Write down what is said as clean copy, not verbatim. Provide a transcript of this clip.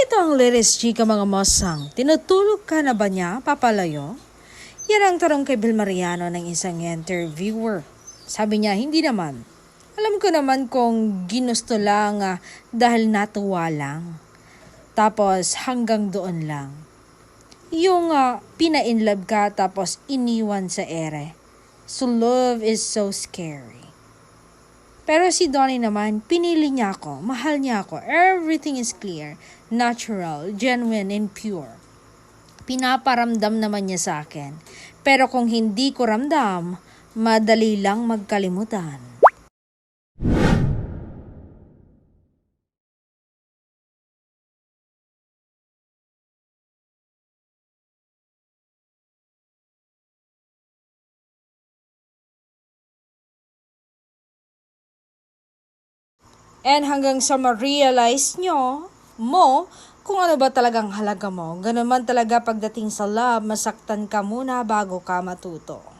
Ito ang latest chika mga mosang. Tinutulog ka na ba niya, papalayo? Yan ang tanong kay Bill Mariano ng isang interviewer. Sabi niya, hindi naman. Alam ko naman kung ginusto lang dahil natuwa lang. Tapos hanggang doon lang. Yung pina-inlove ka tapos iniwan sa ere. So love is so scary. Pero si Donnie naman, pinili niya ako, mahal niya ako. Everything is clear, natural, genuine, and pure. Pinaparamdam naman niya sa akin. Pero kung hindi ko ramdam, madali lang magkalimutan. And hanggang sa ma-realize mo, kung ano ba talagang halaga mo. Ganun man talaga pagdating sa love, masaktan ka muna bago ka matuto.